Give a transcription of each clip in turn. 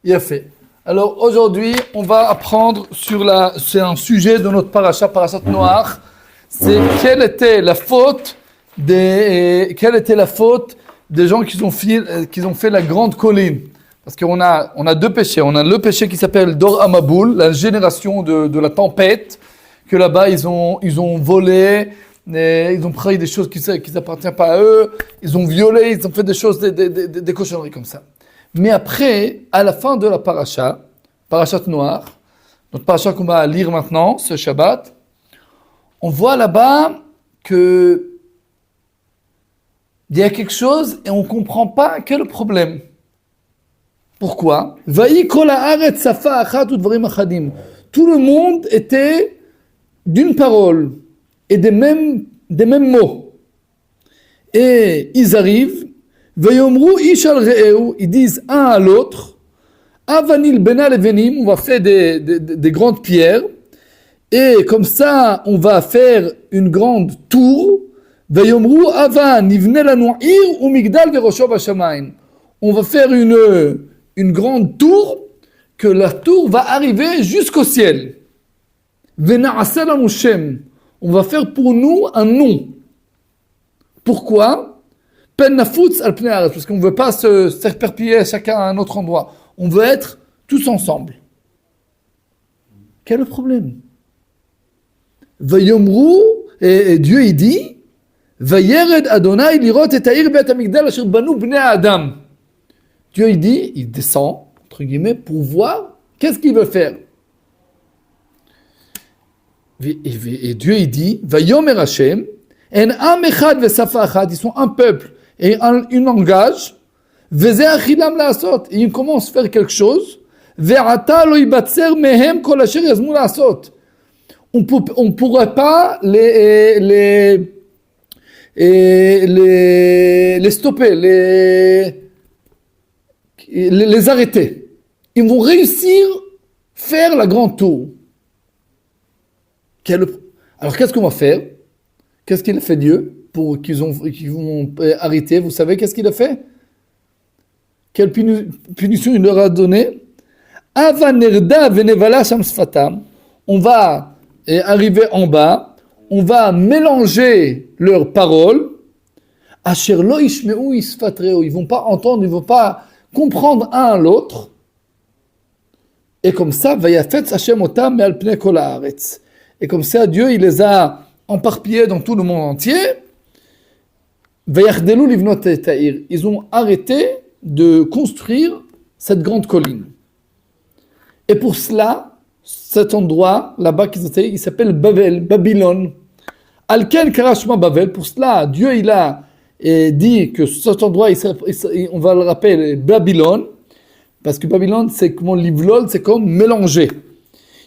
Il a fait. Alors aujourd'hui, on va apprendre c'est un sujet de notre parashat Noach. C'est quelle était la faute des gens qui ont fait la grande colline. Parce qu'on a deux péchés. On a le péché qui s'appelle Dor Amaboul, la génération de la tempête, que là-bas ils ont volé, ils ont pris des choses qui n'appartiennent pas à eux, ils ont violé, ils ont fait des choses, des cochonneries comme ça. Mais après, à la fin de la parashat Noach, notre parashat qu'on va lire maintenant, ce Shabbat, on voit là-bas que il y a quelque chose et on ne comprend pas quel est le problème. Pourquoi? Tout le monde était d'une parole et des mêmes mots. Et ils arrivent, ils disent un à l'autre, Avanil benal evenim, on va faire des grandes pierres, et comme ça, on va faire une grande tour. Vayomru avan nivne lanu ir umigdal verosho bashamayim. On va faire une grande tour, que la tour va arriver jusqu'au ciel. Vena'aseh lanu shem. On va faire pour nous un nom. Pourquoi? Pen nafutz al pnei haaretz, parce qu'on ne veut pas s'éparpiller chacun à un autre endroit. On veut être tous ensemble. Quel est le problème? Vayomru, et Dieu il dit, Vayered Adonai lirot et ha'ir bet hamigdal asher banu bnei Adam. Dieu il dit, il descend, entre guillemets, pour voir qu'est-ce qu'il veut faire. Et Dieu il dit, Vayomer Hashem, en am echad vesafa echad, ils sont un peuple et un langage, veze achilam la'asot, et ils commencent à faire quelque chose, ve'ata lo yibatzer mehem kol asher yazmu la'asot. On pourrait pas les stopper, les arrêter. Ils vont réussir à faire la grande tour. Alors qu'est-ce qu'on va faire? Qu'est-ce qu'il a fait Dieu pour qu'ils vont arrêter? Vous savez qu'est-ce qu'il a fait? Quelle punition il leur a donné? Avanerda venevala sham sfatam. On va arriver en bas, on va mélanger leurs paroles. Asher lo ishmeu isfatreu. Ils vont pas entendre, ils vont pas comprendre un à l'autre. Et comme ça, vayafetz Hashem otam me'al pnei kol haaretz. Et comme ça, Dieu, il les a emparpillés dans tout le monde entier. Vayachdelu livnot et ha'ir. Ils ont arrêté de construire cette grande colline. Et pour cela, cet endroit là-bas il s'appelle Babylone. Alken karashma Babel. Pour cela, Dieu il a dit que cet endroit, on va le rappeler Babylone, parce que Babylone c'est comme livlol, c'est comme mélanger.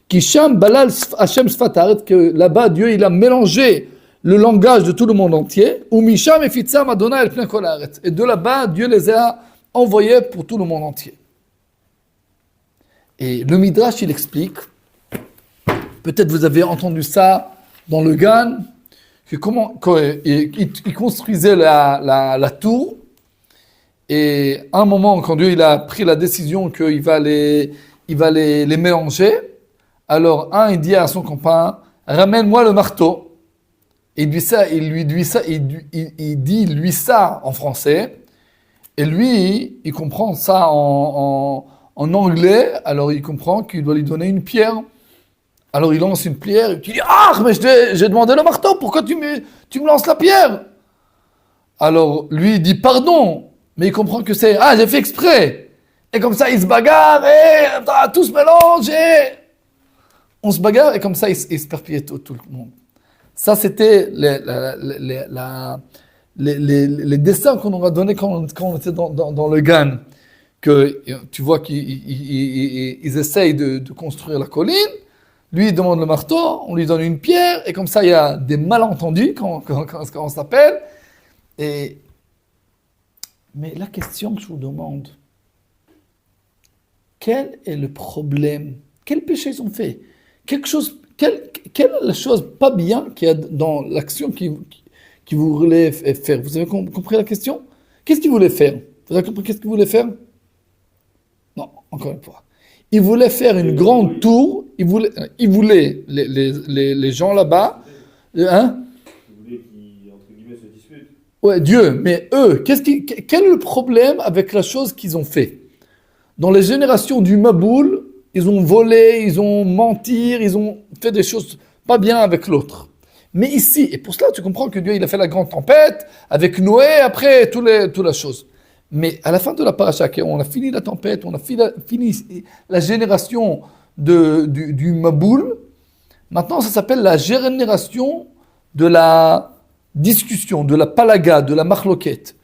Kisham balal Hashem sfat haaretz, que là-bas Dieu il a mélangé le langage de tout le monde entier. Umisham efitzam Adonai el pnei kol haaretz. Et de là-bas Dieu les a envoyés pour tout le monde entier. Et le Midrash, il explique, peut-être vous avez entendu ça dans le Gan, que il construisait la tour, et à un moment, quand Dieu il a pris la décision qu'il va les mélanger, alors il dit à son copain, ramène-moi le marteau. Et il dit lui ça en français, et lui, il comprend ça en anglais, alors il comprend qu'il doit lui donner une pierre. Alors il lance une pierre, et tu dis, mais j'ai demandé le marteau, pourquoi tu me lances la pierre? Alors lui il dit pardon, mais il comprend que c'est, j'ai fait exprès. Et comme ça il se bagarre, et tout se mélange, et on se bagarre, et comme ça il se perpille tout le monde. Ça c'était les dessins qu'on nous a donnés quand on était dans le Gan. Que tu vois qu'ils essayent de construire la colline, lui il demande le marteau, on lui donne une pierre, et comme ça il y a des malentendus, quand on s'appelle. Mais la question que je vous demande, quel est le problème? Quel péché ils ont fait? Quelle est la chose pas bien qu'il y a dans l'action qui vous voulez faire? Vous avez compris la question? Qu'est-ce qu'ils voulaient faire? Vous avez compris qu'est-ce qu'ils voulaient faire? Non, encore une fois. Il voulait faire une grande tour. Il voulait les gens là-bas. Hein? Vous voulez qu'ils, entre guillemets, se disputent. Ouais, Dieu. Mais eux, quel est le problème avec la chose qu'ils ont fait? Dans les générations du Maboul, ils ont volé, ils ont menti, ils ont fait des choses pas bien avec l'autre. Mais ici, et pour cela, tu comprends que Dieu, il a fait la grande tempête avec Noé, après, toute la chose. Mais à la fin de la paracha, on a fini la tempête, on a fini la génération du Maboul. Maintenant, ça s'appelle la génération de la discussion, de la palaga, de la marloquette.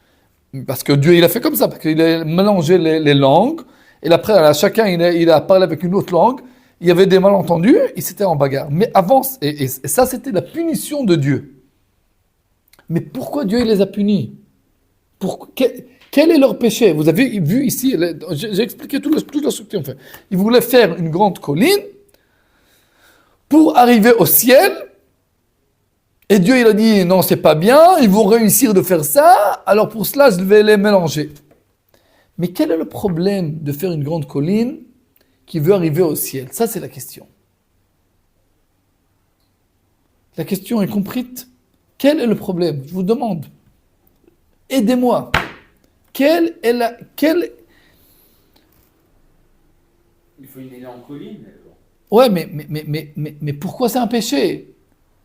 Parce que Dieu, il a fait comme ça, parce qu'il a mélangé les langues. Et après, chacun, il a parlé avec une autre langue. Il y avait des malentendus, et c'était en bagarre. Mais avant, et ça, c'était la punition de Dieu. Mais pourquoi Dieu, il les a punis? Quel est leur péché? Vous avez vu ici, j'ai expliqué toute la structure. En fait. Ils voulaient faire une grande colline pour arriver au ciel. Et Dieu, il a dit, non, c'est pas bien, ils vont réussir de faire ça, alors pour cela, je vais les mélanger. Mais quel est le problème de faire une grande colline qui veut arriver au ciel? Ça, c'est la question. La question est comprise. Quel est le problème? Je vous demande. Aidez-moi. Il faut une énorme colline. Ouais, mais pourquoi c'est un péché?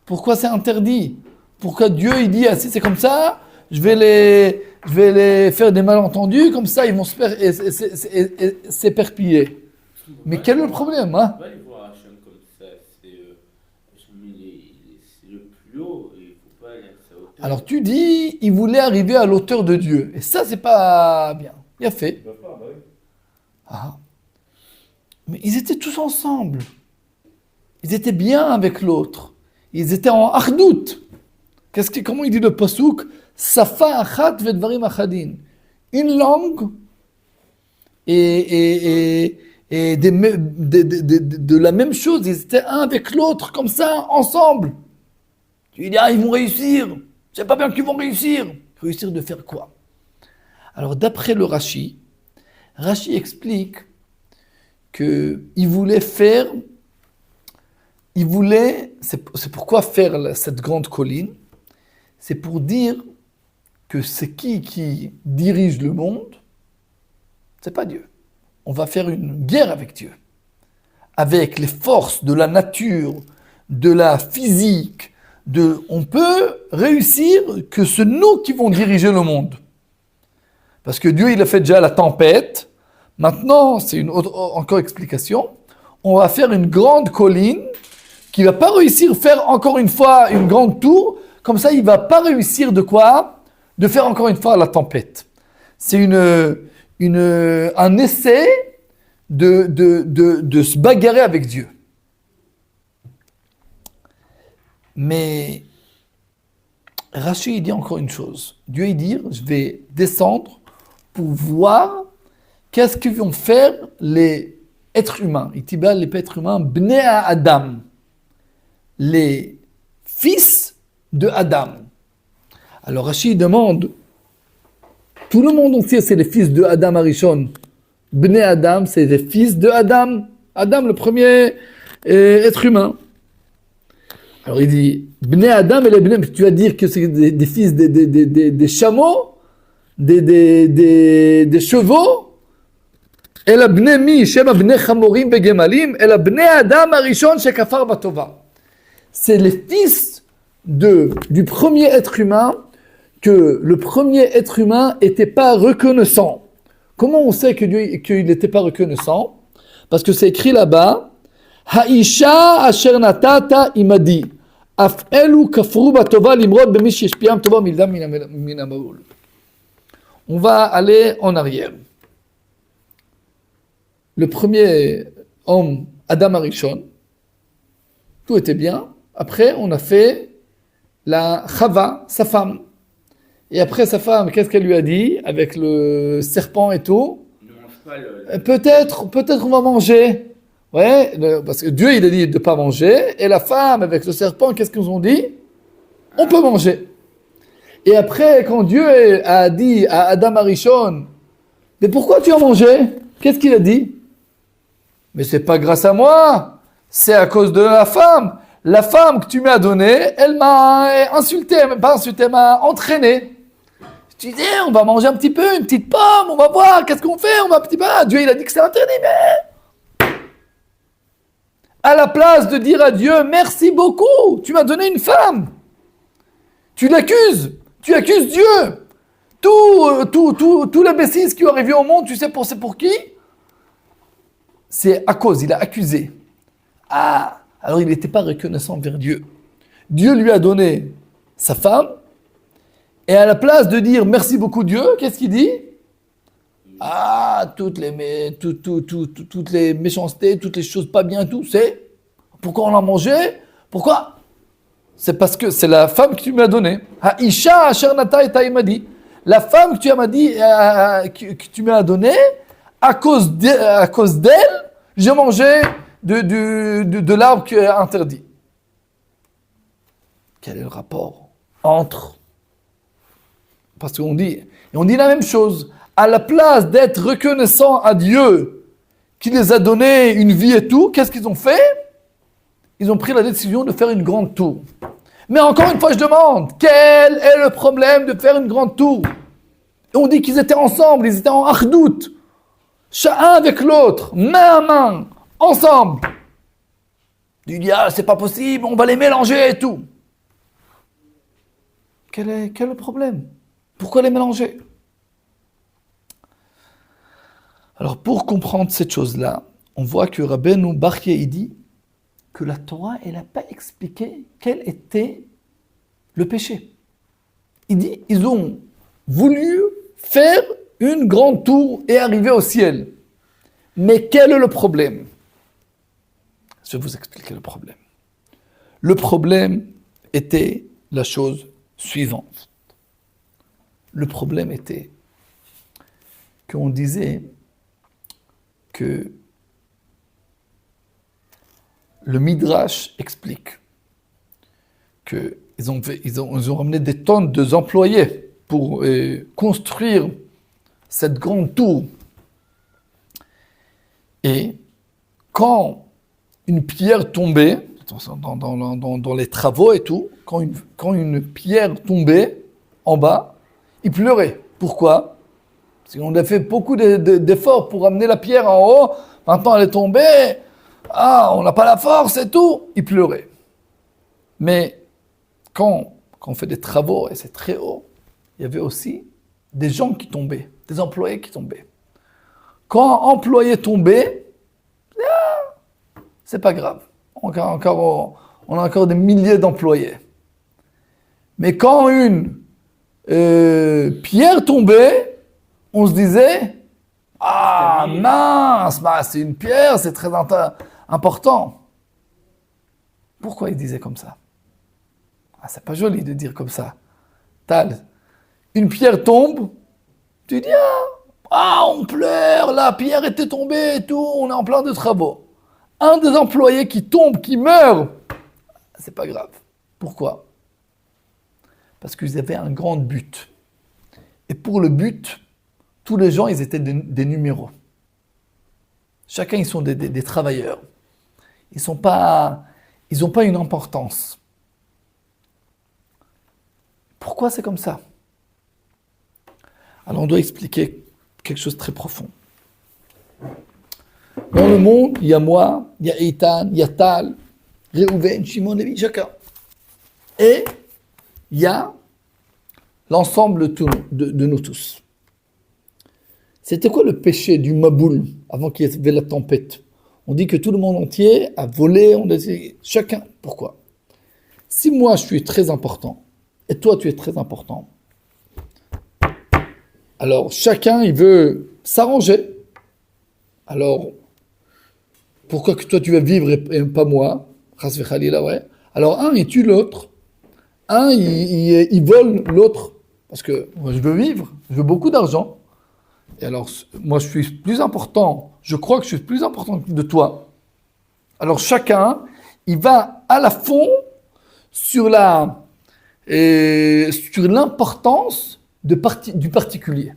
Pourquoi c'est interdit? Pourquoi Dieu, il dit, ah, si c'est comme ça, je vais les faire des malentendus, comme ça, ils vont s'éperpiller. Mais quel est le problème, hein? On va aller voir Hachem comme ça. Hachem, c'est le plus haut et il ne faut pas aller à sa hauteur. Alors tu dis, il voulait arriver à l'auteur de Dieu. Et ça, c'est pas bien. Bien fait. Ils peuvent pas, bah oui. Ah. Mais ils étaient tous ensemble. Ils étaient bien avec l'autre. Ils étaient en ardout. Comment il dit le pasuk? Safa achat vedvarim achadin. Une langue et de la même chose. Ils étaient un avec l'autre, comme ça, ensemble. Tu dis, ah, ils vont réussir. C'est pas bien qu'ils vont réussir. Réussir de faire quoi? Alors, d'après le Rashi explique qu'il voulait faire, c'est pourquoi faire cette grande colline, c'est pour dire que c'est qui dirige le monde, c'est pas Dieu. On va faire une guerre avec Dieu, avec les forces de la nature, de la physique, on peut réussir que c'est nous qui vont diriger le monde. Parce que Dieu, il a fait déjà la tempête. Maintenant, c'est une autre encore explication. On va faire une grande colline qui va pas réussir à faire encore une fois une grande tour. Comme ça, il va pas réussir de quoi? De faire encore une fois la tempête. C'est un essai de se bagarrer avec Dieu. Mais Rashi, il dit encore une chose. Dieu, il dit, je vais descendre pour voir qu'est-ce que vont faire les êtres humains. Il dit, les êtres humains, Bnei Adam, les fils de Adam. Alors Rashi demande, tout le monde entier, c'est les fils de Adam Arishon. Bnei Adam, c'est les fils de Adam. Adam, le premier être humain. Alors il dit, Bnei Adam et les Bnei, tu vas dire que c'est des fils des chameaux, des chevaux. Et la Bnei mi, shema Bnei chamorim begemalim, et la Bnei Adam arishon shekafar batova. C'est les fils du premier être humain, que le premier être humain n'était pas reconnaissant. Comment on sait qu'il n'était pas reconnaissant? Parce que c'est écrit là-bas, Haisha asher natata imadi. Af elu kafru batova limrod bemi sheshpiam tova mildam min hamaul. On va aller en arrière. Le premier homme, Adam Arishon, tout était bien. Après, on a fait la Chava, sa femme. Et après, sa femme, qu'est-ce qu'elle lui a dit avec le serpent et tout? Ne mange pas le... Peut-être on va manger. Ouais, parce que Dieu, il a dit de ne pas manger. Et la femme, avec le serpent, qu'est-ce qu'ils ont dit? On peut manger. Et après, quand Dieu a dit à Adam Arishon, mais pourquoi tu as mangé? Qu'est-ce qu'il a dit? Mais c'est pas grâce à moi, c'est à cause de la femme. La femme que tu m'as donnée, elle m'a insulté, même pas insulté, elle m'a entraîné. Tu disais, on va manger un petit peu, une petite pomme, on va voir, qu'est-ce qu'on fait, on va un petit peu. Dieu, il a dit que c'est interdit, mais à la place de dire à Dieu, merci beaucoup, tu m'as donné une femme. Tu l'accuses, tu accuses Dieu. Tout l'imbécile qui est arrivé au monde, tu sais c'est pour qui? C'est à cause, il a accusé. Ah, alors il n'était pas reconnaissant envers Dieu. Dieu lui a donné sa femme, et à la place de dire merci beaucoup Dieu, qu'est-ce qu'il dit? Ah, toutes les méchancetés, toutes les choses pas bien, tout, c'est pourquoi on l'a mangé? Pourquoi? C'est parce que c'est la femme que tu m'as donnée. Haïcha asher nata m'a dit. La femme que tu m'as dit, que tu m'as donnée, à cause d'elle, j'ai mangé de l'arbre qui est interdit. Quel est le rapport entre? Parce qu'on dit la même chose. À la place d'être reconnaissant à Dieu qui les a donné une vie et tout, qu'est-ce qu'ils ont fait? Ils ont pris la décision de faire une grande tour. Mais encore une fois, je demande, quel est le problème de faire une grande tour? Et on dit qu'ils étaient ensemble, ils étaient en achdout, chacun avec l'autre, main à main, ensemble. Il dit, c'est pas possible, on va les mélanger et tout. Quel est le problème? Pourquoi les mélanger? Alors, pour comprendre cette chose-là, on voit que Rabbeinu Bachya, il dit que la Torah, elle n'a pas expliqué quel était le péché. Il dit, ils ont voulu faire une grande tour et arriver au ciel. Mais quel est le problème? Je vais vous expliquer le problème. Le problème était la chose suivante. Le problème était qu'on disait que le Midrash explique qu'ils ont ramené des tonnes d'employés pour construire cette grande tour. Et quand une pierre tombait, dans les travaux et tout, quand une pierre tombait en bas, ils pleuraient. Pourquoi? Parce qu'on a fait beaucoup d'efforts pour amener la pierre en haut, maintenant elle est tombée, on n'a pas la force et tout, ils pleuraient. Mais quand on fait des travaux et c'est très haut, il y avait aussi des gens qui tombaient, des employés qui tombaient. Quand un employé tombait, c'est pas grave. On a encore des milliers d'employés. Mais quand une pierre tombait, on se disait, mince, c'est une pierre, c'est très important. Pourquoi il disait comme ça? C'est pas joli de dire comme ça. Tal, une pierre tombe, tu dis, on pleure, la pierre était tombée et tout, on est en plein de travaux. Un des employés qui tombe, qui meurt, c'est pas grave. Pourquoi? Parce qu'ils avaient un grand but. Et pour le but, tous les gens, ils étaient des numéros. Chacun, ils sont des travailleurs. Ils n'ont pas une importance. Pourquoi c'est comme ça? Alors, on doit expliquer quelque chose de très profond. Dans le monde, il y a moi, il y a Eitan, il y a Tal, Réhouven, Shimon, Lévi, chacun. Et il y a l'ensemble de nous tous. C'était quoi le péché du Maboul avant qu'il y ait la tempête? On dit que tout le monde entier a volé, on dit chacun. Pourquoi? Si moi je suis très important et toi tu es très important, alors chacun il veut s'arranger. Alors pourquoi que toi tu vas vivre et pas moi? Ouais. Alors un il tue l'autre, un il vole l'autre parce que moi je veux vivre, je veux beaucoup d'argent. Et alors, moi, je suis plus important, je crois que je suis plus important de toi. Alors, chacun, il va à la fond sur l'importance du particulier.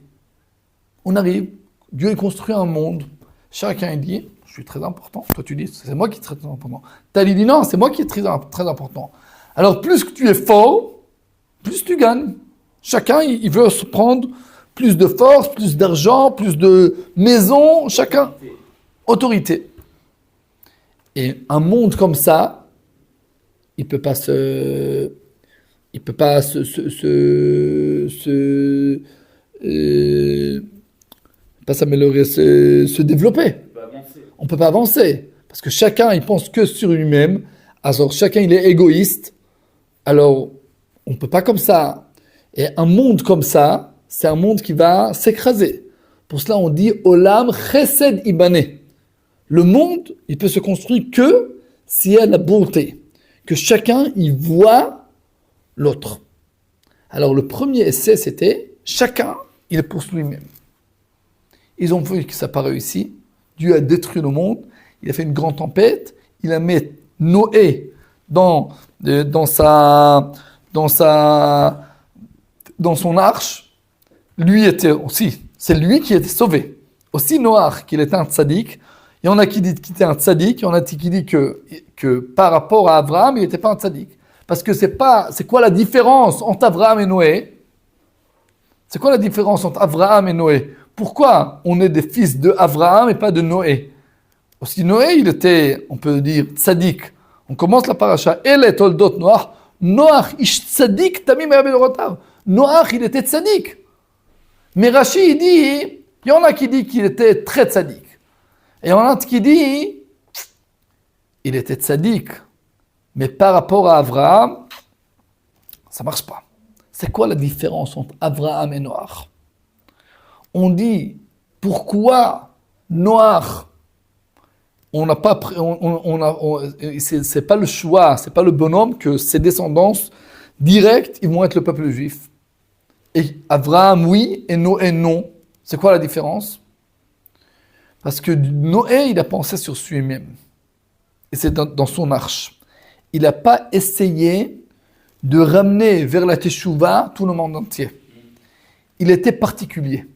On arrive, Dieu a construit un monde, Chacun il dit, je suis très important. Toi tu dis, c'est moi qui suis très important. Tali dit, non, c'est moi qui est très important. Alors plus que tu es fort, plus tu gagnes. Chacun il veut se prendre plus de force, plus d'argent, plus de maisons, chacun. Autorité. Et un monde comme ça, il peut pas pas s'améliorer, se développer. On peut pas avancer. Parce que chacun, il pense que sur lui-même. Alors, chacun, il est égoïste. Alors, on peut pas comme ça. Et un monde comme ça, c'est un monde qui va s'écraser. Pour cela, on dit Olam Chesed Ibane. Le monde, il peut se construire que s'il y a la bonté. Que chacun, il voit l'autre. Alors, le premier essai, c'était chacun, il est pour lui-même. Ils ont vu que ça n'a pas réussi. Dieu a détruit le monde. Il a fait une grande tempête. Il a mis Noé dans son arche. Lui était aussi, c'est lui qui était sauvé. Aussi Noach, qu'il était un tzaddik. Il y en a qui disent qu'il était un tzaddik. Il y en a qui disent que par rapport à Abraham, il n'était pas un tzaddik. Parce que c'est quoi la différence entre Abraham et Noé? C'est quoi la différence entre Abraham et Noé? Pourquoi on est des fils de Abraham et pas de Noé? Aussi Noé, il était, on peut dire, tzaddik. On commence la paracha. El toldot Noach. Noach, ish tzaddik tamim be'rotav. Noach, il était tzaddik. Mais Rashi, il y en a qui dit qu'il était très tzaddik. Et il y en a qui dit, il était tzaddik. Mais par rapport à Abraham, ça marche pas. C'est quoi la différence entre Abraham et Noach? On dit, pourquoi Noach, c'est pas le choix, c'est pas le bonhomme que ses descendants directs, ils vont être le peuple juif. Et Abraham, oui, et Noé, non. C'est quoi la différence? Parce que Noé, il a pensé sur lui-même. Et c'est dans son arche. Il n'a pas essayé de ramener vers la Teshuvah tout le monde entier. Il était particulier.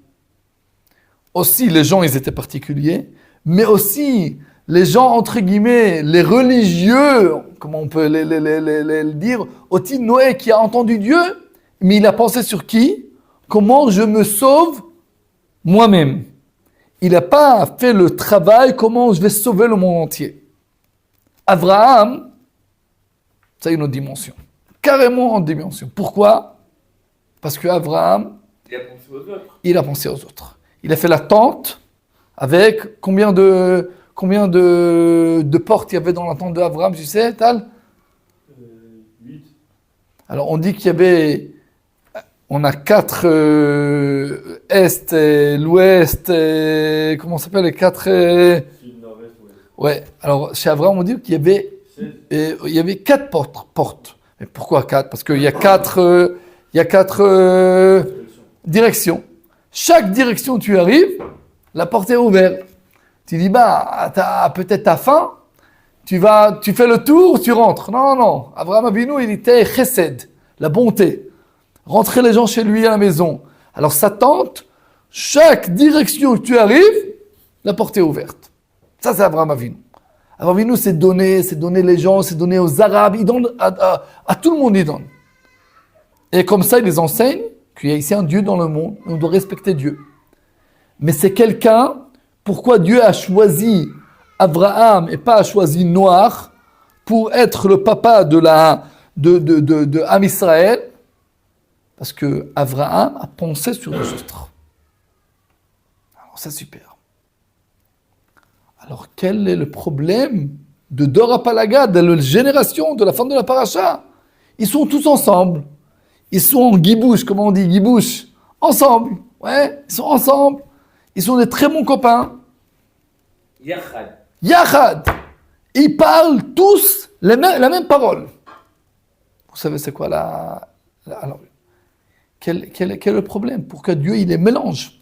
Aussi, les gens, ils étaient particuliers, mais aussi, les gens, entre guillemets, les religieux, comment on peut les dire, aussi Noé qui a entendu Dieu, mais il a pensé sur qui? Comment je me sauve moi-même. Il n'a pas fait le travail, comment je vais sauver le monde entier. Abraham, ça a une autre dimension. Carrément en dimension. Pourquoi? Parce que Abraham, il a pensé aux autres. Il a pensé aux autres. Il a fait la tente avec combien de portes il y avait dans la tente d'Abraham, tu sais, Tal? 8. Alors on dit qu'il y avait, on a 4 est, et l'ouest, et, comment ça s'appelle les 4 Sud, nord-est, ouest. Ouais. Alors chez Abraham on dit qu'il y avait 4 portes. Mais pourquoi 4? Parce qu'il y a 4 directions. Chaque direction où tu arrives, la porte est ouverte. Tu dis, peut-être t'as faim, tu fais le tour, tu rentres. Non. Abraham Avinu, il était chesed, la bonté. Rentrer les gens chez lui à la maison. Alors sa tente, chaque direction où tu arrives, la porte est ouverte. Ça, c'est Abraham Avinu. Abraham Avinu, c'est donner les gens, c'est donner aux Arabes, il donne à tout le monde, il donne. Et comme ça, il les enseigne qu'il y a ici un Dieu dans le monde, on doit respecter Dieu. Mais c'est quelqu'un, pourquoi Dieu a choisi Abraham et pas a choisi Noach pour être le papa de Am Israël? Parce que Abraham a pensé sur les autres. Alors c'est super. Alors quel est le problème de Dor HaPalaga, de la génération de la fin de la paracha? Ils sont tous ensemble. Ils sont en guibouche, comment on dit, guibouche. Ensemble. Ouais, ils sont ensemble. Ils sont des très bons copains. Yachad. Ils parlent tous la même parole. Vous savez c'est quoi alors, quel est le problème? Pourquoi Dieu il les mélange?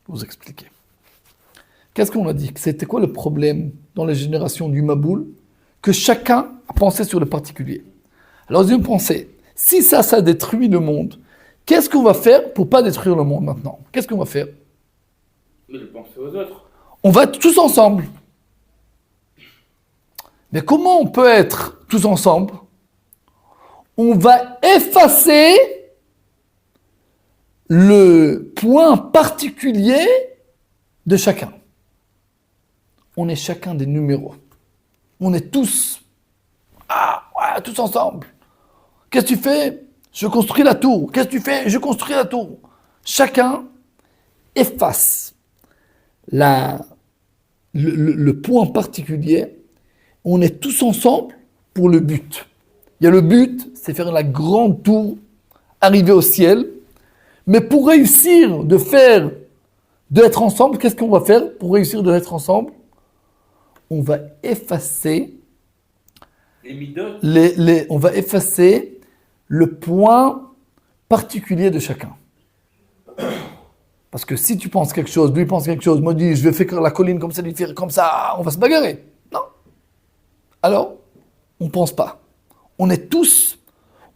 Je vais vous expliquer. Qu'est-ce qu'on a dit? C'était quoi le problème dans les générations du Maboul? Que chacun a pensé sur le particulier. Alors ils ont pensé, si ça détruit le monde, qu'est-ce qu'on va faire pour pas détruire le monde maintenant? Qu'est-ce qu'on va faire? Mais de penser aux autres. On va être tous ensemble. Mais comment on peut être tous ensemble? On va effacer le point particulier de chacun. On est chacun des numéros. On est tous, tous ensemble. Qu'est-ce que tu fais? Je construis la tour. Qu'est-ce que tu fais? Je construis la tour. Chacun efface le point particulier. On est tous ensemble pour le but. Il y a le but, c'est faire la grande tour, arriver au ciel. Mais pour réussir d'être ensemble, qu'est-ce qu'on va faire pour réussir d'être ensemble? On va effacer Les midotes. on va effacer le point particulier de chacun. Parce que si tu penses quelque chose, lui pense quelque chose, moi je dis je vais faire la colline comme ça, lui faire comme ça, on va se bagarrer. Non. Alors, on pense pas. On est tous,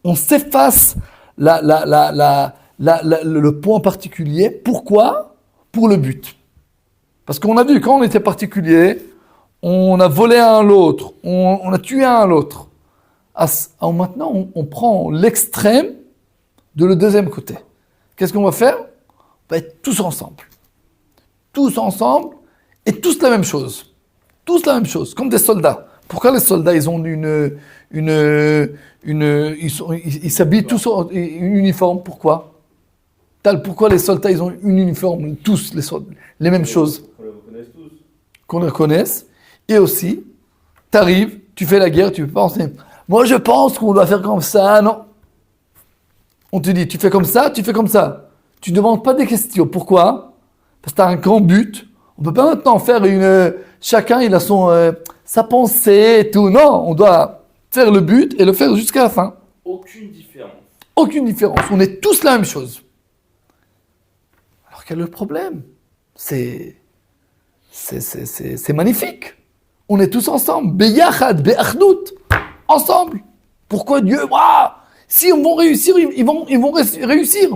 on s'efface le point particulier. Pourquoi? Pour le but. Parce qu'on a vu, quand on était particulier, on a volé un à l'autre, on a tué un à l'autre. Maintenant, on prend l'extrême de le deuxième côté. Qu'est-ce qu'on va faire? On va être tous ensemble. Tous ensemble et tous la même chose. Tous la même chose, comme des soldats. Pourquoi les soldats, ils ont ils s'habillent tous en uniforme? Pourquoi? Pourquoi les soldats, ils ont une uniforme, tous les mêmes choses? Qu'on les reconnaisse tous. Qu'on les reconnaisse. Et aussi, tu arrives, tu fais la guerre, tu penses, moi je pense qu'on doit faire comme ça, non. On te dit, tu fais comme ça, tu fais comme ça. Tu ne demandes pas des questions. Pourquoi? Parce que tu as un grand but. On ne peut pas maintenant faire chacun, il a sa pensée et tout. Non, on doit faire le but et le faire jusqu'à la fin. Aucune différence. Aucune différence. On est tous la même chose. Alors quel est le problème? C'est magnifique. On est tous ensemble. Beyachad, be'achdut. Ensemble. Pourquoi Dieu? Si ils vont réussir, ils vont réussir.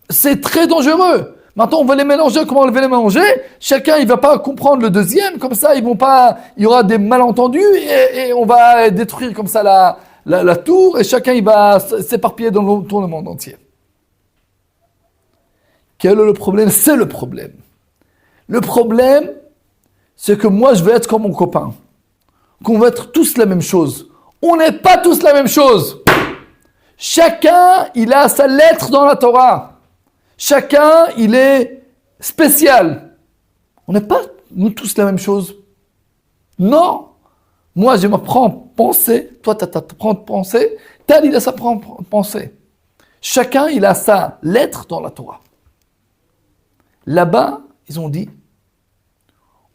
C'est très dangereux. Maintenant, on va les mélanger. Comment on va les mélanger? Chacun, il va pas comprendre le deuxième. Comme ça, il y aura des malentendus et on va détruire comme ça la tour et chacun, il va s'éparpiller dans le monde entier. Quel est le problème? C'est le problème. Le problème, c'est que moi, je veux être comme mon copain. Qu'on veut être tous la même chose. On n'est pas tous la même chose. Chacun, il a sa lettre dans la Torah. Chacun, il est spécial. On n'est pas, nous tous, la même chose. Non. Moi, je m'apprends pensée. Toi, tu as ta propre pensée. Tel, il a sa propre pensée. Chacun, il a sa lettre dans la Torah. Là-bas, ils ont dit,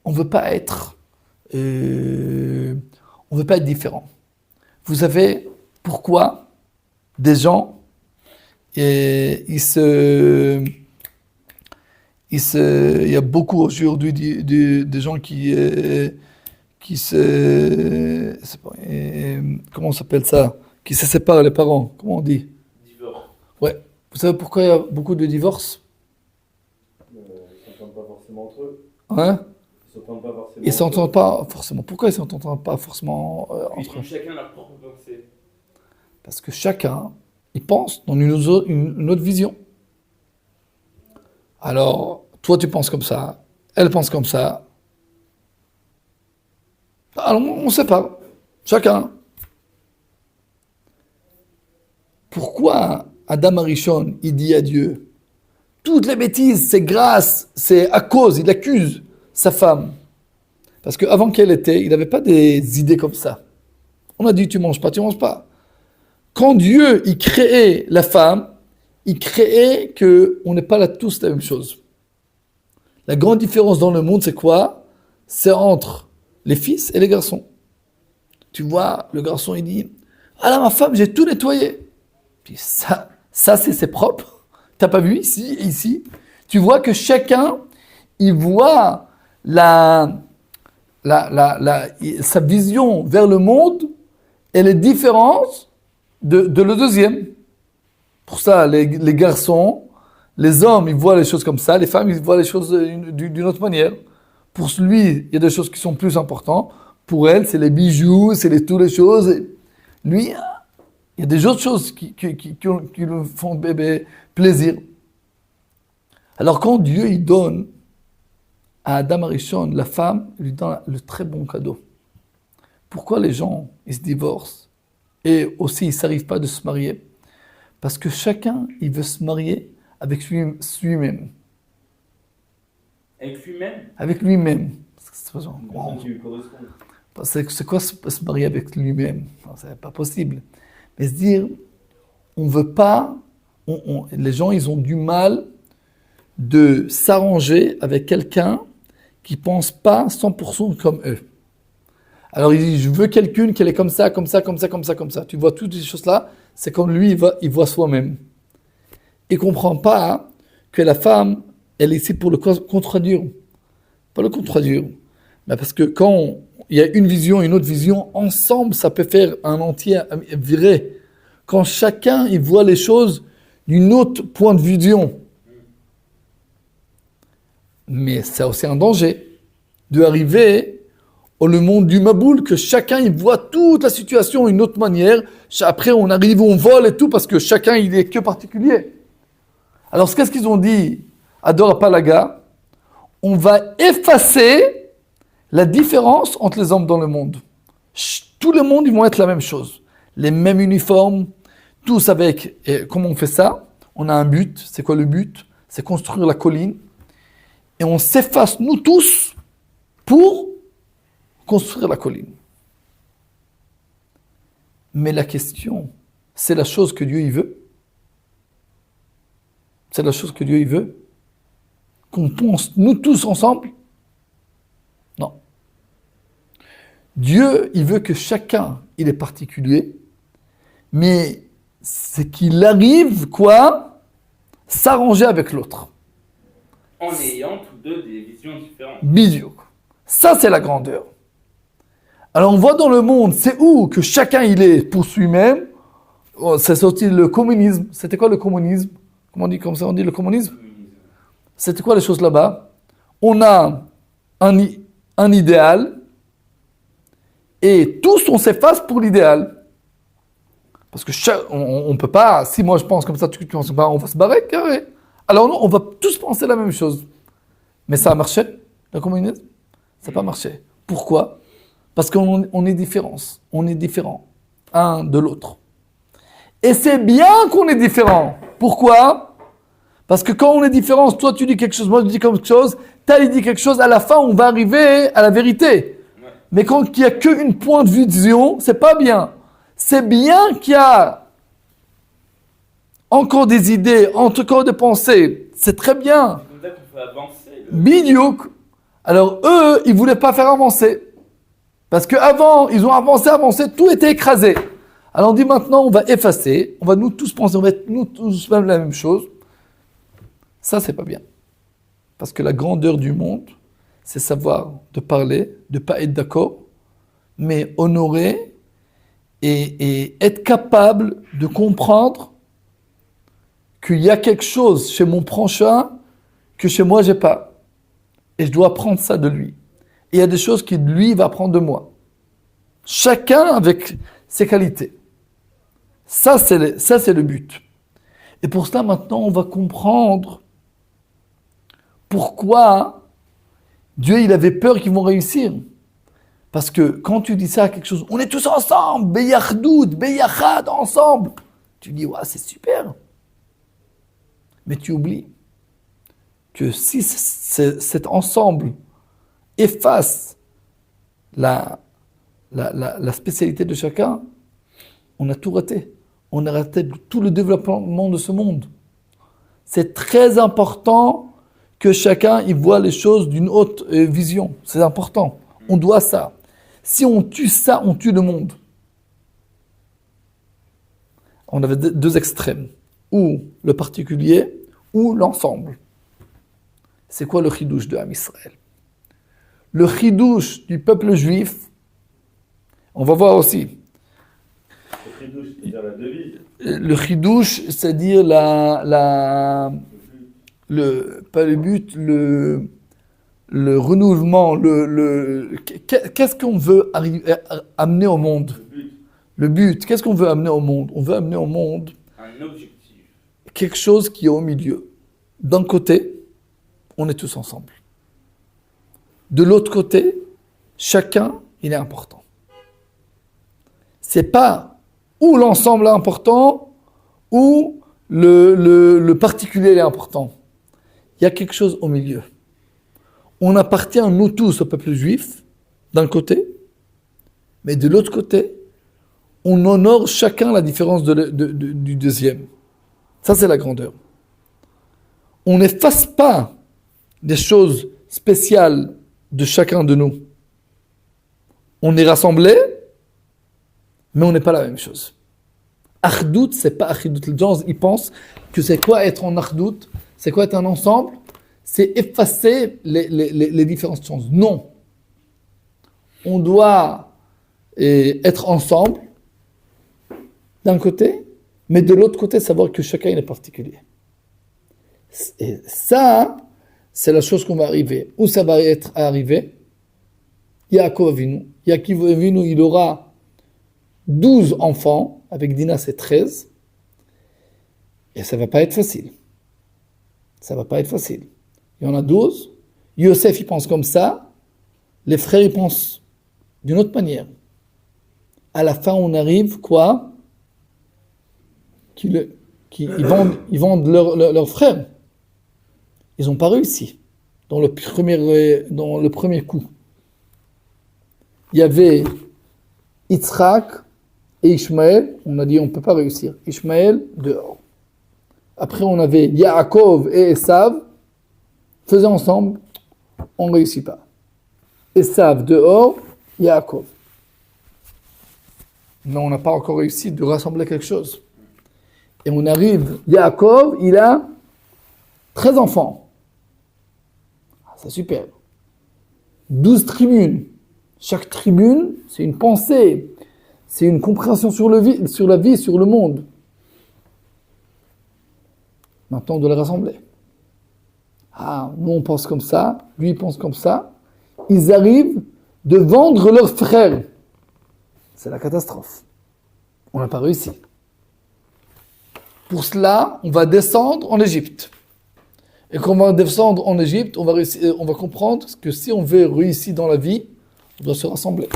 on ne veut pas être différent. Vous savez pourquoi des gens, il y a beaucoup aujourd'hui des gens comment on s'appelle ça? Qui se séparent les parents. Comment on dit? Divorce. Ouais. Vous savez pourquoi il y a beaucoup de divorces? Ils ne s'entendent pas forcément entre eux. Hein? Ils s'entendent pas forcément. Pourquoi ils ne s'entendent pas forcément Ils entre ont eux? chacun leur propre pensée. Parce que chacun, il pense dans une autre vision. Alors, toi tu penses comme ça, elle pense comme ça. Alors on ne sait pas. Chacun. Pourquoi Adam Arishon, il dit à Dieu, toutes les bêtises, c'est grâce, c'est à cause, il accuse sa femme. Parce qu'avant qu'elle était, il n'avait pas des idées comme ça. On a dit, tu manges pas. Quand Dieu, il créait la femme, il créait qu'on n'est pas là tous la même chose. La grande différence dans le monde, c'est quoi? C'est entre les fils et les garçons. Tu vois, le garçon, il dit, ah là, ma femme, j'ai tout nettoyé. Puis ça c'est propre. T'as pas vu ici? Tu vois que chacun, il voit sa vision vers le monde, elle est différente de le deuxième. Pour ça, les garçons, Les hommes, ils voient les choses comme ça, les femmes, ils voient les choses d'une autre manière. Pour lui, il y a des choses qui sont plus importantes. Pour elle, c'est les bijoux, c'est toutes les choses. Et lui, il y a des autres choses qui lui font plaisir. Alors quand Dieu, il donne à Adam Arishon, la femme, il lui donne le très bon cadeau. Pourquoi les gens, ils se divorcent et aussi ils ne s'arrivent pas de se marier? Parce que chacun, il veut se marier avec lui-même. Avec lui-même? Avec lui-même. Une personne qui lui correspond. C'est quoi se marier avec lui-même? C'est pas possible. Mais se dire, on veut pas, les gens, ils ont du mal de s'arranger avec quelqu'un qui pense pas 100% comme eux. Alors il dit, je veux quelqu'une qui est comme ça, comme ça, comme ça, comme ça, comme ça. Tu vois toutes ces choses-là, c'est comme lui, il voit soi-même. Il comprend pas que la femme, elle est ici pour le contredire. Pas le contredire, mais parce que quand il y a une vision et une autre vision, ensemble, ça peut faire un entier viré. Quand chacun, il voit les choses d'une autre point de vision. Mais c'est aussi un danger d'arriver au monde du Maboul, que chacun il voit toute la situation d'une autre manière. Après, on arrive, on vole et tout, parce que chacun il est que particulier. Alors, qu'est-ce qu'ils ont dit à Dorapalaga? On va effacer la différence entre les hommes dans le monde. Tout le monde, ils vont être la même chose. Les mêmes uniformes, tous avec... Et comment on fait ça? On a un but. C'est quoi le but? C'est construire la colline. Et on s'efface, nous tous, pour construire la colline. Mais la question, c'est la chose que Dieu il veut? C'est la chose que Dieu il veut? Qu'on pense, nous tous ensemble? Non. Dieu, il veut que chacun, il est particulier, mais c'est qu'il arrive, quoi? S'arranger avec l'autre. En ayant tous deux des visions différentes. Bidiou. Ça, c'est la grandeur. Alors, on voit dans le monde, c'est où que chacun, il est pour lui-même. Oh, c'est sorti le communisme. C'était quoi le communisme? Comment on dit comme ça? On dit le communisme? C'était quoi les choses là-bas? On a un idéal et tous, on s'efface pour l'idéal. Parce que on ne peut pas, si moi je pense comme ça, tu penses pas, on va se barrer, carré. Alors non, on va tous penser la même chose. Mais ça a marché, le communisme? Ça n'a pas marché. Pourquoi? Parce qu'on est différents. On est différents, un de l'autre. Et c'est bien qu'on est différents. Pourquoi? Parce que quand on est différents, toi tu dis quelque chose, moi je dis quelque chose, Tal dit quelque chose, à la fin on va arriver à la vérité. Ouais. Mais quand il n'y a qu'une point de vision, c'est pas bien. C'est bien qu'il y a encore des idées, encore des pensées. C'est très bien. C'est comme ça qu'on fait avancer. Bidiouk. Alors eux, ils ne voulaient pas faire avancer. Parce qu'avant, ils ont avancé, tout était écrasé. Alors on dit maintenant, on va effacer, on va nous tous penser, on va être nous tous même la même chose. Ça, c'est pas bien. Parce que la grandeur du monde, c'est savoir de parler, de ne pas être d'accord, mais honorer et être capable de comprendre qu'il y a quelque chose chez mon prochain que chez moi, j'ai pas. Et je dois apprendre ça de lui. Et il y a des choses que lui va apprendre de moi. Chacun avec ses qualités. Ça, c'est le but. Et pour cela, maintenant, on va comprendre pourquoi Dieu, il avait peur qu'ils vont réussir. Parce que quand tu dis ça à quelque chose, on est tous ensemble, Beyachdoud, Beyachad, ensemble. Tu dis, ouais, c'est super. Mais tu oublies que si cet ensemble efface la spécialité de chacun, on a tout raté. On a raté tout le développement de ce monde. C'est très important que chacun y voit les choses d'une haute vision. C'est important. On doit ça. Si on tue ça, on tue le monde. On avait deux extrêmes. Ou le particulier, ou l'ensemble. C'est quoi le chidouche de Am Israël? Le chidouche du peuple juif, on va voir aussi. Le chidouche, c'est-à-dire la devise. Le chidouche, c'est-à-dire pas le but, le renouvellement, qu'est-ce qu'on veut amener au monde? Le but, Le but, qu'est-ce qu'on veut amener au monde? On veut amener au monde un objectif. quelque chose qui est au milieu. D'un côté, on est tous ensemble. De l'autre côté, chacun, il est important. C'est pas ou l'ensemble est important ou le particulier est important. Il y a quelque chose au milieu. On appartient, nous tous, au peuple juif, d'un côté, mais de l'autre côté, on honore chacun la différence du deuxième. Ça, c'est la grandeur. On n'efface pas des choses spéciales de chacun de nous. On est rassemblés, mais on n'est pas la même chose. Achdout, c'est pas Achdout. Les gens, ils pensent que c'est quoi être en Achdout, c'est quoi être un ensemble, c'est effacer les différentes choses. Non. On doit être ensemble, d'un côté, mais de l'autre côté, savoir que chacun est particulier. Et ça, c'est la chose qu'on va arriver. Où ça va être arrivé? Yaakov Avinu. Yaakov Avinu, il aura 12 enfants, avec Dina c'est 13, et ça va pas être facile. Ça va pas être facile. Il y en a 12, Yosef il pense comme ça, les frères ils pensent d'une autre manière. À la fin on arrive, quoi? Ils vendent leurs frères. Ils n'ont pas réussi dans le premier coup. Il y avait Yitzhak et Ishmaël, on a dit on ne peut pas réussir. Ishmaël, dehors. Après on avait Yaakov et Esav, faisaient ensemble, on ne réussit pas. Esav dehors, Yaakov. Mais on n'a pas encore réussi de rassembler quelque chose. Et on arrive, Yaakov, il a 13 enfants. C'est super. 12 tribunes. Chaque tribune, c'est une pensée, c'est une compréhension sur la vie, sur le monde. Maintenant, on doit les rassembler. Ah, nous on pense comme ça, lui il pense comme ça. Ils arrivent de vendre leurs frères. C'est la catastrophe. On n'a pas réussi. Pour cela, on va descendre en Égypte. Et quand on va descendre en Égypte, on va comprendre que si on veut réussir dans la vie, on doit se rassembler.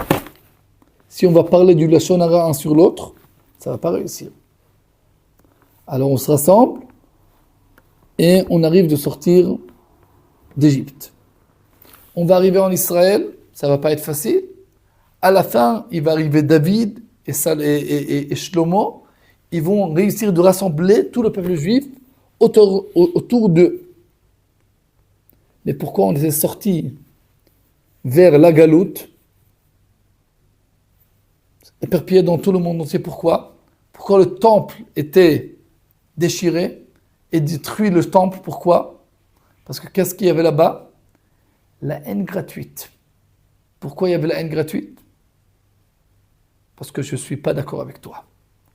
Si on va parler du Lashon Hara un sur l'autre, ça ne va pas réussir. Alors on se rassemble et on arrive de sortir d'Égypte. On va arriver en Israël, ça ne va pas être facile. À la fin, il va arriver David et Shlomo. Ils vont réussir de rassembler tout le peuple juif autour d'eux. Mais pourquoi on est sorti vers la Galoute, éparpillé dans tout le monde entier? Pourquoi? Pourquoi le temple était déchiré et détruit le temple? Pourquoi? Parce que qu'est-ce qu'il y avait là-bas? La haine gratuite. Pourquoi il y avait la haine gratuite? Parce que je ne suis pas d'accord avec toi.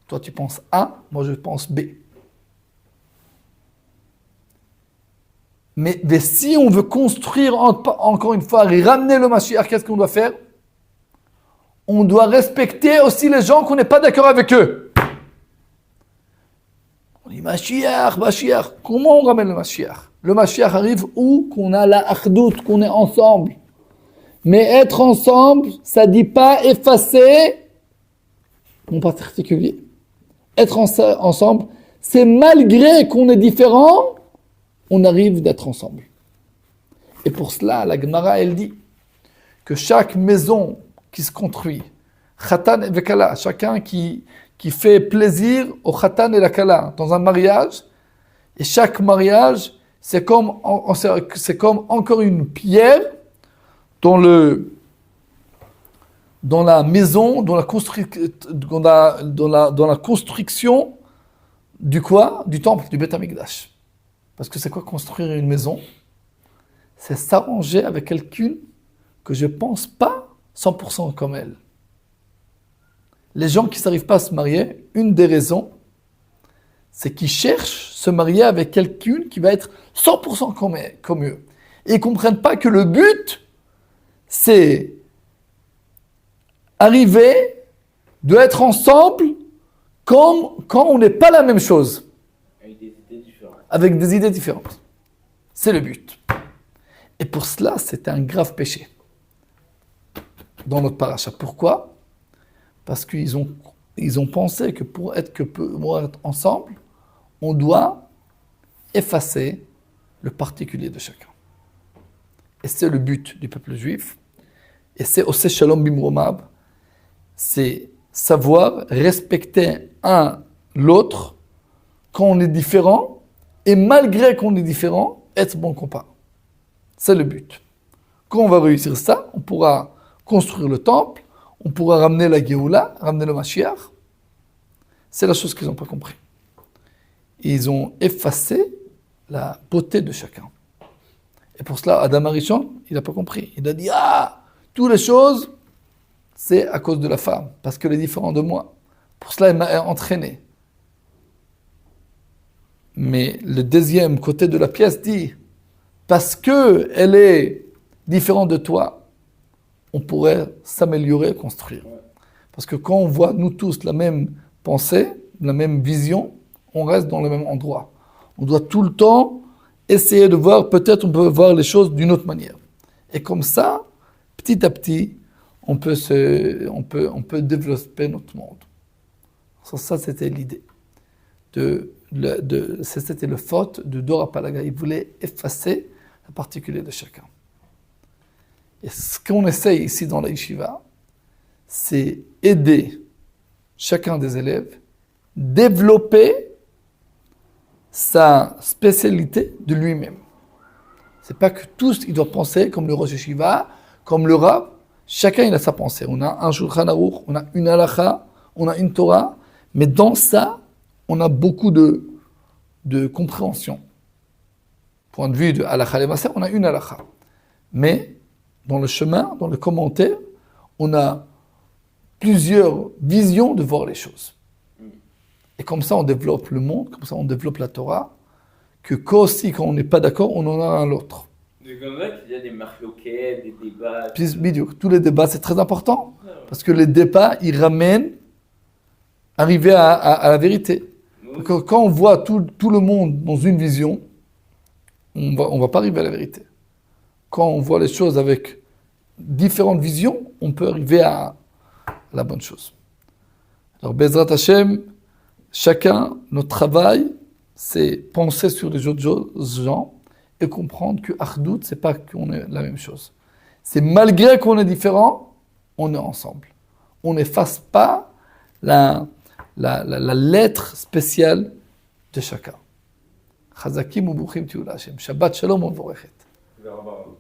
Toi tu penses A, moi je pense B. Mais si on veut construire encore une fois et ramener le Mashiach, qu'est-ce qu'on doit faire? On doit respecter aussi les gens qu'on n'est pas d'accord avec eux. On dit Mashiach. Comment on ramène le Mashiach? Le Mashiach arrive où? Qu'on a la achdout, qu'on est ensemble. Mais être ensemble, ça ne dit pas effacer mon particulier. Être ensemble, c'est malgré qu'on est différent, on arrive d'être ensemble. Et pour cela, la Gemara, elle dit que chaque maison qui se construit, Khatan et Kala, chacun qui fait plaisir au Khatan et la Kala dans un mariage, et chaque mariage, c'est comme encore une pierre dans la maison, dans la construction du quoi? Du temple, du Beth Amikdash. Parce que c'est quoi construire une maison? C'est s'arranger avec quelqu'un que je ne pense pas 100% comme elle. Les gens qui ne s'arrivent pas à se marier, une des raisons, c'est qu'ils cherchent se marier avec quelqu'un qui va être 100% comme eux. Et ils ne comprennent pas que le but, c'est arriver de être ensemble comme quand on n'est pas la même chose, Avec des idées différentes. avec des idées différentes. C'est le but. Et pour cela, c'est un grave péché dans notre paracha. Pourquoi? Parce qu'ils ont pensé que pour être ensemble, on doit effacer le particulier de chacun. Et c'est le but du peuple juif. Et c'est Oseh Shalom Bimromab. C'est savoir respecter l'autre quand on est différent, et malgré qu'on est différent, être bon compas. C'est le but. Quand on va réussir ça, on pourra construire le temple, on pourra ramener la Géoula, ramener le Mashiach. C'est la chose qu'ils n'ont pas compris. Ils ont effacé la beauté de chacun. Et pour cela, Adam Arishon, il n'a pas compris. Il a dit, toutes les choses, c'est à cause de la femme, parce qu'elle est différente de moi. Pour cela, elle m'a entraîné. Mais le deuxième côté de la pièce dit, parce qu'elle est différente de toi, on pourrait s'améliorer, construire. Parce que quand on voit, nous tous, la même pensée, la même vision, on reste dans le même endroit. On doit tout le temps essayer de voir, peut-être on peut voir les choses d'une autre manière. Et comme ça, petit à petit, on peut développer notre monde. Ça, c'était l'idée. C'était le faute de Dora Palaga. Il voulait effacer la particulier de chacun. Et ce qu'on essaye ici dans la yeshiva, c'est aider chacun des élèves, développer sa spécialité de lui-même. C'est pas que tous, ils doivent penser comme le Rosh Yeshiva, comme le Rav. Chacun, il a sa pensée. On a un Shulchan Aruch, on a une halakha, on a une Torah. Mais dans ça, on a beaucoup de compréhension. Point de vue de halakha et maser, on a une halakha. Mais dans le chemin, dans le commentaire, on a plusieurs visions de voir les choses. Et comme ça, on développe le monde, comme ça, on développe la Torah, que aussi, quand on n'est pas d'accord, on en a un autre. C'est comme ça qu'il y a des marloquettes, des débats. Puis, tous les débats, c'est très important. Parce que les débats, ils ramènent arriver à la vérité. Donc, quand on voit tout le monde dans une vision, on va pas arriver à la vérité. Quand on voit les choses avec différentes visions, on peut arriver à la bonne chose. Alors, Bezrat Hashem, chacun, notre travail, c'est penser sur les autres gens et comprendre que Achdout, c'est pas qu'on est la même chose. C'est malgré qu'on est différent, on est ensemble. On n'efface pas la lettre spéciale de chacun. Chazakim ou Bouchim Tiula Hashem. Shabbat Shalom, on vous Vers Abraham.